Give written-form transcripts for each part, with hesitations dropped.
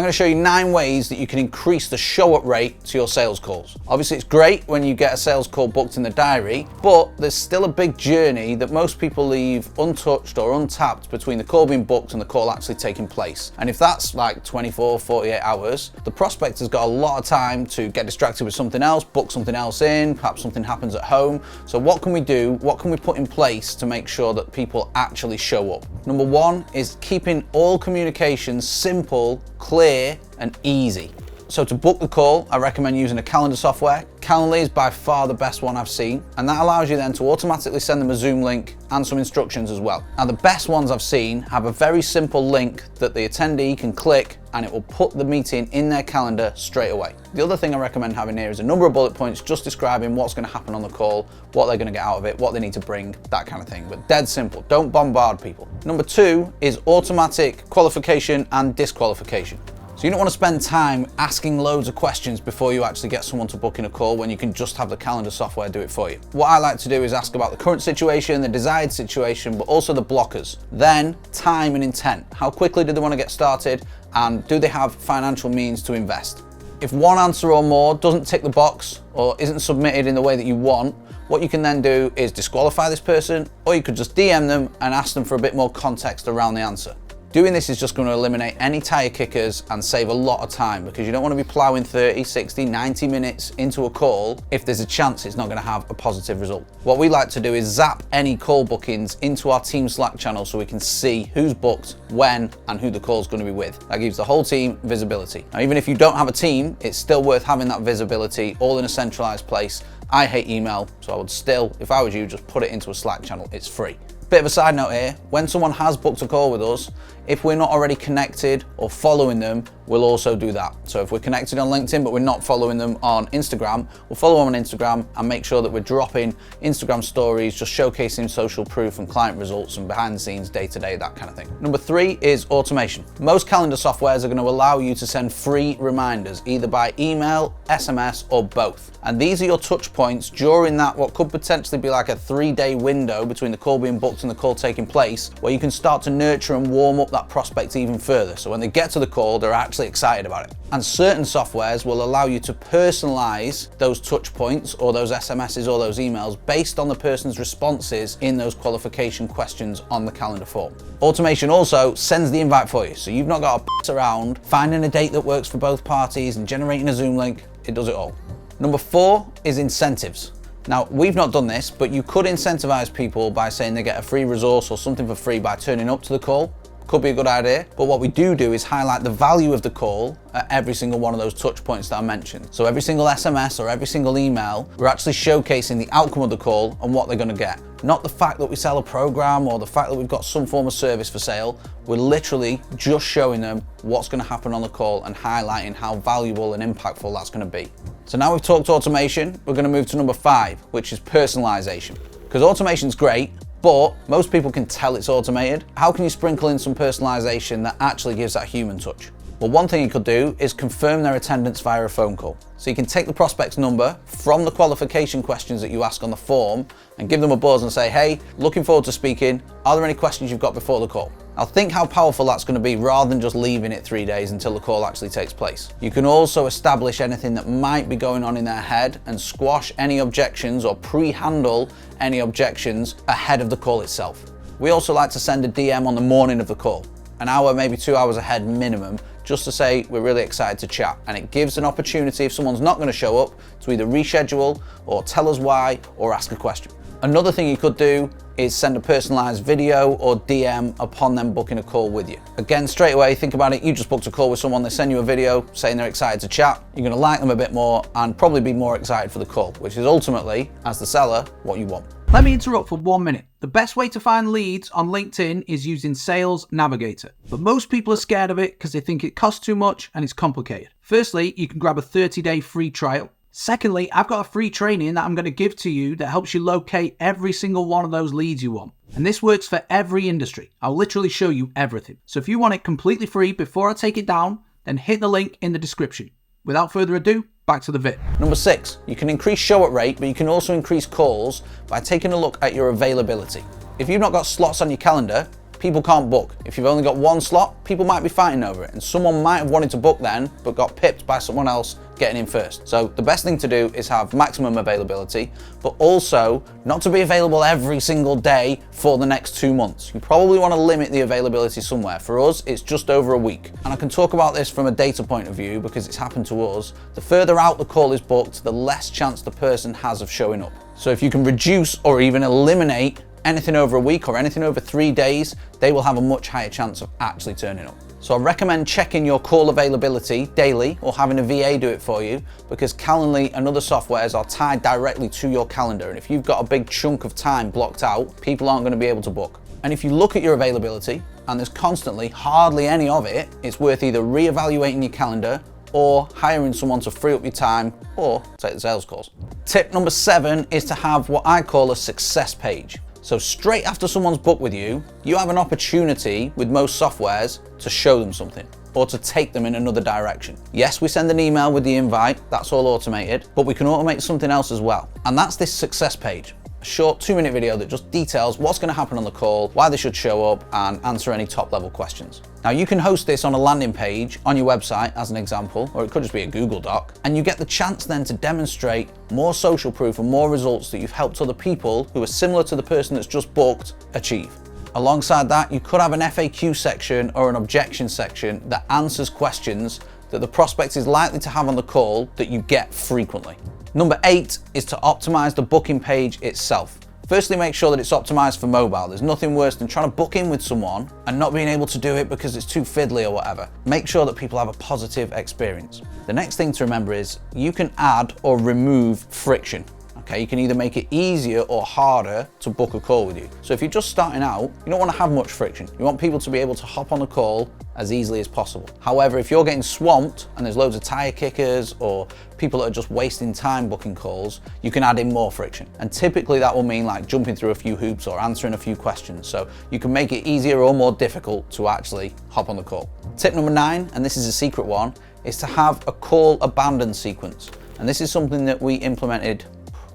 I'm going to show you 9 ways that you can increase the show up rate to your sales calls. Obviously it's great when you get a sales call booked in the diary, but there's still a big journey that most people leave untouched or untapped between the call being booked and the call actually taking place. And if that's like 24, 48 hours, the prospect has got a lot of time to get distracted with something else, book something else in, perhaps something happens at home. So what can we do? What can we put in place to make sure that people actually show up? Number 1 is keeping all communications simple, clear, and easy. So to book the call, I recommend using a calendar software. Calendly is by far the best one I've seen, and that allows you then to automatically send them a Zoom link and some instructions as well. Now the best ones I've seen have a very simple link that the attendee can click and it will put the meeting in their calendar straight away. The other thing I recommend having here is a number of bullet points just describing what's going to happen on the call, what they're going to get out of it, what they need to bring, that kind of thing. But dead simple, don't bombard people. Number 2 is automatic qualification and disqualification. So you don't want to spend time asking loads of questions before you actually get someone to book in a call when you can just have the calendar software do it for you. What I like to do is ask about the current situation, the desired situation, but also the blockers. Then time and intent. How quickly do they want to get started, and do they have financial means to invest? If one answer or more doesn't tick the box or isn't submitted in the way that you want, what you can then do is disqualify this person, or you could just DM them and ask them for a bit more context around the answer. Doing this is just going to eliminate any tire kickers and save a lot of time, because you don't want to be plowing 30, 60, 90 minutes into a call if there's a chance it's not going to have a positive result. What we like to do is zap any call bookings into our team Slack channel so we can see who's booked, when, and who the call's going to be with. That gives the whole team visibility. Now, even if you don't have a team, it's still worth having that visibility all in a centralized place. I hate email, so I would still, if I was you, just put it into a Slack channel. It's free. Bit of a side note here, when someone has booked a call with us, if we're not already connected or following them, we'll also do that. So if we're connected on LinkedIn but we're not following them on Instagram, we'll follow them on Instagram and make sure that we're dropping Instagram stories, just showcasing social proof and client results and behind the scenes, day to day, that kind of thing. Number 3 is automation. Most calendar softwares are going to allow you to send free reminders, either by email, SMS, or both. And these are your touch points during that, what could potentially be like a 3-day window between the call being booked and the call taking place, where you can start to nurture and warm up that prospect even further. So when they get to the call, they're actually excited about it. And certain softwares will allow you to personalize those touch points or those SMSs or those emails based on the person's responses in those qualification questions on the calendar form. Automation also sends the invite for you, so you've not got to piss around finding a date that works for both parties and generating a Zoom link. It does it all. Number 4 is incentives. Now, we've not done this, but you could incentivize people by saying they get a free resource or something for free by turning up to the call. Could be a good idea, but what we do is highlight the value of the call at every single one of those touch points that I mentioned. So every single SMS or every single email, we're actually showcasing the outcome of the call and what they're going to get. Not the fact that we sell a program or the fact that we've got some form of service for sale. We're literally just showing them what's going to happen on the call and highlighting how valuable and impactful that's going to be. So now we've talked automation, we're going to move to number 5, which is personalization. Because automation's great, but most people can tell it's automated. How can you sprinkle in some personalization that actually gives that human touch? Well, one thing you could do is confirm their attendance via a phone call. So you can take the prospect's number from the qualification questions that you ask on the form and give them a buzz and say, hey, looking forward to speaking. Are there any questions you've got before the call? Now think how powerful that's going to be rather than just leaving it 3 days until the call actually takes place. You can also establish anything that might be going on in their head and squash any objections or pre-handle any objections ahead of the call itself. We also like to send a DM on the morning of the call, an hour, maybe 2 hours ahead minimum, just to say we're really excited to chat. And it gives an opportunity, if someone's not going to show up, to either reschedule or tell us why or ask a question. Another thing you could do is send a personalized video or DM upon them booking a call with you. Again, straight away, think about it. You just booked a call with someone, they send you a video saying they're excited to chat. You're going to like them a bit more and probably be more excited for the call, which is ultimately, as the seller, what you want. Let me interrupt for 1 minute. The best way to find leads on LinkedIn is using Sales Navigator, but most people are scared of it because they think it costs too much and it's complicated. Firstly, you can grab a 30-day free trial. Secondly, I've got a free training that I'm going to give to you that helps you locate every single one of those leads you want. And this works for every industry. I'll literally show you everything. So if you want it completely free before I take it down, then hit the link in the description. Without further ado, back to the vid. Number 6, you can increase show-up rate, but you can also increase calls by taking a look at your availability. If you've not got slots on your calendar, people can't book. If you've only got one slot, people might be fighting over it, and someone might have wanted to book then, but got pipped by someone else getting in first. So the best thing to do is have maximum availability, but also not to be available every single day for the next 2 months. You probably want to limit the availability somewhere. For us, it's just over a week. And I can talk about this from a data point of view because it's happened to us. The further out the call is booked, the less chance the person has of showing up. So if you can reduce or even eliminate anything over a week or anything over 3 days, they will have a much higher chance of actually turning up. So I recommend checking your call availability daily or having a VA do it for you, because Calendly and other softwares are tied directly to your calendar. And if you've got a big chunk of time blocked out, people aren't going to be able to book. And if you look at your availability and there's constantly hardly any of it, it's worth either reevaluating your calendar or hiring someone to free up your time or take the sales calls. Tip number 7 is to have what I call a success page. So straight after someone's booked with you, you have an opportunity with most softwares to show them something or to take them in another direction. Yes, we send an email with the invite, that's all automated, but we can automate something else as well. And that's this success page. A short 2-minute video that just details what's going to happen on the call, why they should show up, and answer any top-level questions. Now, you can host this on a landing page on your website as an example, or it could just be a Google Doc, and you get the chance then to demonstrate more social proof and more results that you've helped other people who are similar to the person that's just booked achieve. Alongside that, you could have an FAQ section or an objection section that answers questions that the prospect is likely to have on the call that you get frequently. Number 8 is to optimize the booking page itself. Firstly, make sure that it's optimized for mobile. There's nothing worse than trying to book in with someone and not being able to do it because it's too fiddly or whatever. Make sure that people have a positive experience. The next thing to remember is you can add or remove friction. Okay, you can either make it easier or harder to book a call with you. So if you're just starting out, you don't want to have much friction. You want people to be able to hop on a call as easily as possible. However, if you're getting swamped and there's loads of tire kickers or people that are just wasting time booking calls, you can add in more friction. And typically that will mean like jumping through a few hoops or answering a few questions. So you can make it easier or more difficult to actually hop on the call. Tip number 9, and this is a secret one, is to have a call abandon sequence. And this is something that we implemented,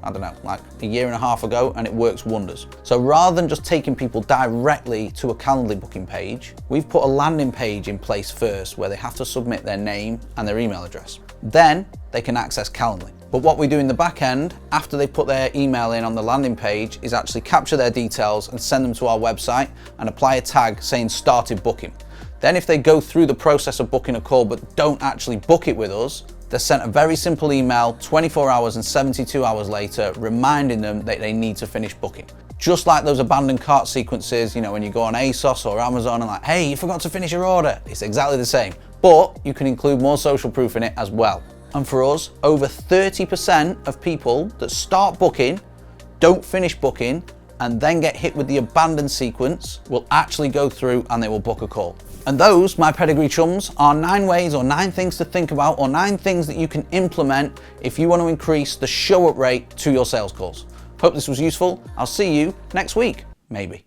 I don't know, like a year and a half ago, and it works wonders. So rather than just taking people directly to a Calendly booking page, we've put a landing page in place first where they have to submit their name and their email address. Then they can access Calendly. But what we do in the back end, after they put their email in on the landing page, is actually capture their details and send them to our website and apply a tag saying started booking. Then if they go through the process of booking a call but don't actually book it with us, they're sent a very simple email 24 hours and 72 hours later reminding them that they need to finish booking. Just like those abandoned cart sequences, you know, when you go on ASOS or Amazon and like, hey, you forgot to finish your order. It's exactly the same, but you can include more social proof in it as well. And for us, over 30% of people that start booking, don't finish booking, and then get hit with the abandoned sequence will actually go through and they will book a call. And those, my pedigree chums, are 9 ways or 9 things to think about or 9 things that you can implement if you want to increase the show up rate to your sales calls. Hope this was useful. I'll see you next week, maybe.